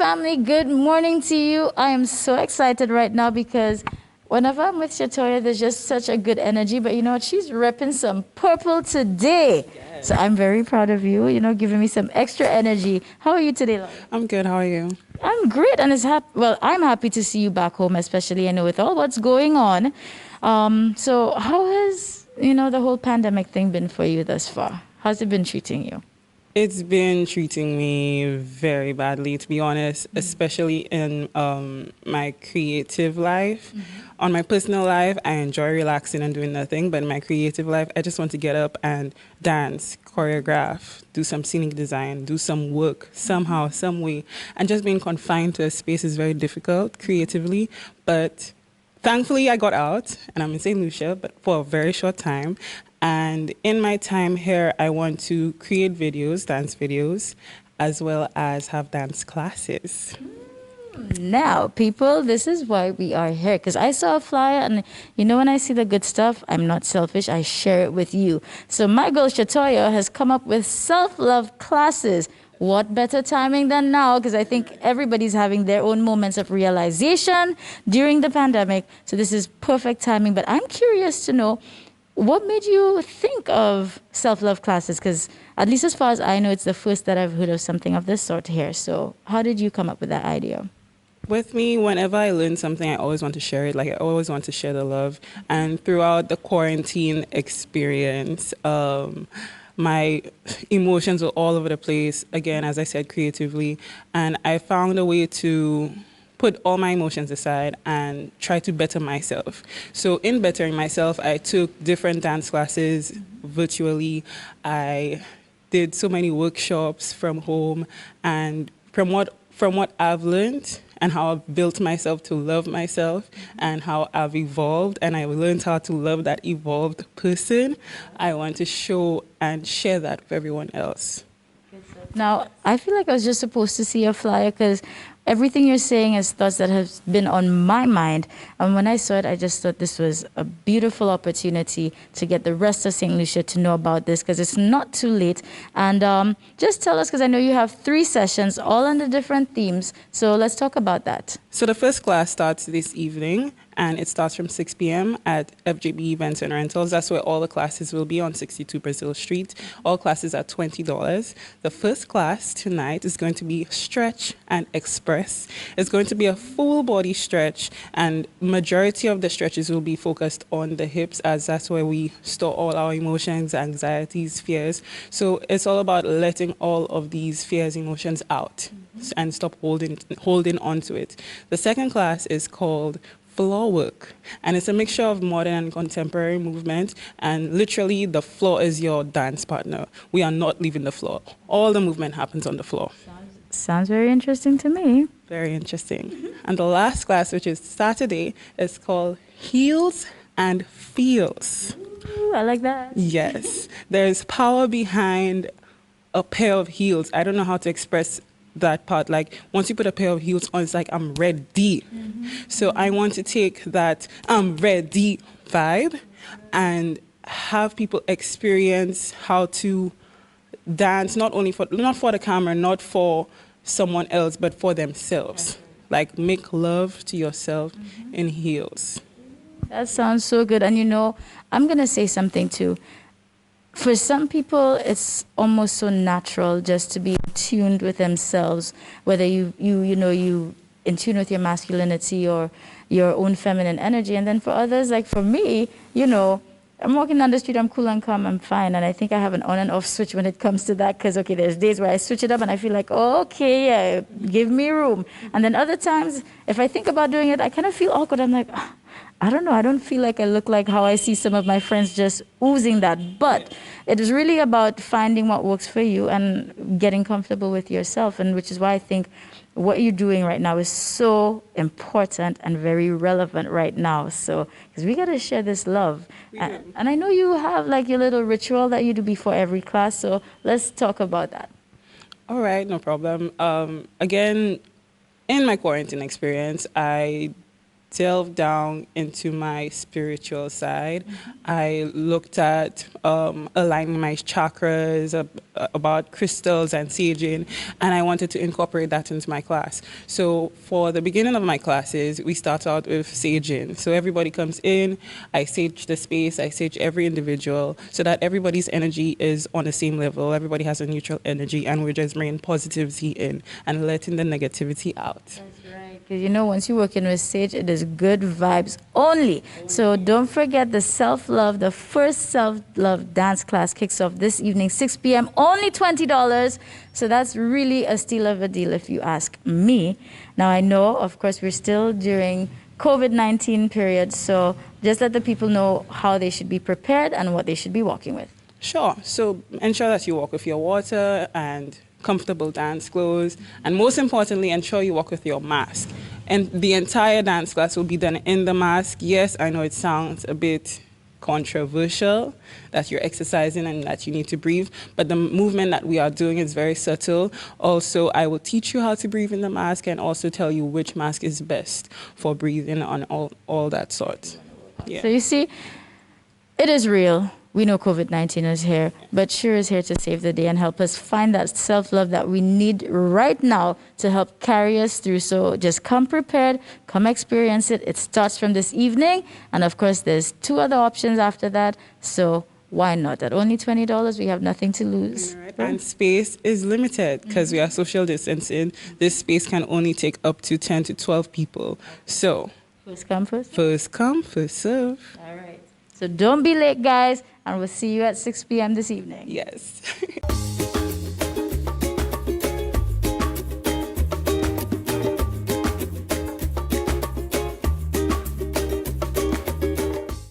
family. Good morning to you. I am so excited right now because whenever I'm with Shartoya, there's just such a good energy. But you know what? She's repping some purple today. Yes. So I'm very proud of you, giving me some extra energy. How are you today, love? I'm good. How are you? I'm great. And I'm happy to see you back home, especially, with all what's going on. So how has, the whole pandemic thing been for you thus far? How's it been treating you? It's been treating me very badly, to be honest, especially in my creative life. On my personal life, I enjoy relaxing and doing nothing, but in my creative life, I just want to get up and dance, choreograph, do some scenic design, do some work somehow, some way. And just being confined to a space is very difficult creatively, but thankfully I got out and I'm in St. Lucia, but for a very short time. And in my time here, I want to create videos, dance videos, as well as have dance classes. Now, people, this is why we are here. Because I saw a flyer, and when I see the good stuff, I'm not selfish. I share it with you. So my girl Shartoya has come up with self-love classes. What better timing than now? Because I think everybody's having their own moments of realization during the pandemic. So this is perfect timing. But I'm curious to know, what made you think of self-love classes? Because at least as far as I know, it's the first that I've heard of something of this sort here. So how did you come up with that idea? With me, whenever I learn something, I always want to share it. Like, I always want to share the love. And throughout the quarantine experience, my emotions were all over the place, again, as I said, creatively. And I found a way to put all my emotions aside and try to better myself. So in bettering myself, I took different dance classes virtually. I did so many workshops from home, and from what I've learned and how I've built myself to love myself and how I've evolved, and I learned how to love that evolved person, I want to show and share that with everyone else. Now, I feel like I was just supposed to see a flyer because everything you're saying is thoughts that have been on my mind. And when I saw it, I just thought this was a beautiful opportunity to get the rest of St. Lucia to know about this because it's not too late. And just tell us, because I know you have 3 sessions, all under different themes. So let's talk about that. So the first class starts this evening, and it starts from 6 p.m. at FJB Events and Rentals. That's where all the classes will be, on 62 Brazil Street. All classes are $20. The first class tonight is going to be Stretch and Express. It's going to be a full body stretch, and majority of the stretches will be focused on the hips, as that's where we store all our emotions, anxieties, fears. So it's all about letting all of these fears, emotions out and stop holding on to it. The second class is called Floor Work, and it's a mixture of modern and contemporary movement, and literally the floor is your dance partner. We are not leaving the floor. All the movement happens on the floor. Sounds very interesting to me. Very interesting. And the last class, which is Saturday, is called Heels and Feels. Ooh, I like that. Yes. There's power behind a pair of heels. I don't know how to express that part. Like, once you put a pair of heels on, it's like, I'm ready. So I want to take that I'm ready vibe and have people experience how to dance, not for the camera, not for someone else, but for themselves. Like, make love to yourself in heels. That sounds so good. And I'm going to say something too. For some people, it's almost so natural just to be tuned with themselves, whether you in tune with your masculinity or your own feminine energy. And then for others, like for me, I'm walking down the street, I'm cool and calm, I'm fine. And I think I have an on and off switch when it comes to that. Because, okay, there's days where I switch it up and I feel like, oh, okay, yeah, give me room. And then other times, if I think about doing it, I kind of feel awkward. I'm like, I don't know. I don't feel like I look like how I see some of my friends just oozing that. But it is really about finding what works for you and getting comfortable with yourself. And which is why I think what you're doing right now is so important and very relevant right now. So, because we got to share this love. And I know you have like your little ritual that you do before every class. So let's talk about that. All right, no problem. Again, in my quarantine experience, I delved down into my spiritual side. I looked at aligning my chakras, about crystals and saging, and I wanted to incorporate that into my class. So for the beginning of my classes, we start out with saging. So everybody comes in, I sage the space, I sage every individual so that everybody's energy is on the same level. Everybody has a neutral energy, and we're just bringing positivity in and letting the negativity out. That's right. Because you know, once you're working with Sage, it is good vibes only. So don't forget the self-love, the first self-love dance class kicks off this evening, 6 p.m., only $20. So that's really a steal of a deal if you ask me. Now, I know, of course, we're still during COVID-19 period, so just let the people know how they should be prepared and what they should be walking with. Sure. So ensure that you walk with your water and comfortable dance clothes. And most importantly, ensure you walk with your mask. And the entire dance class will be done in the mask. Yes, I know it sounds a bit controversial that you're exercising and that you need to breathe, but the movement that we are doing is very subtle. Also, I will teach you how to breathe in the mask and also tell you which mask is best for breathing on all that sort. Yeah. So you see, it is real. We know COVID-19 is here, but SHR is here to save the day and help us find that self-love that we need right now to help carry us through. So just come prepared, come experience it. It starts from this evening. And of course, there's 2 other options after that. So why not? At only $20, we have nothing to lose. Right. And space is limited because we are social distancing. This space can only take up to 10 to 12 people. So First come, first. first come, first serve. All right. So don't be late, guys, and we'll see you at 6 p.m. this evening. Yes.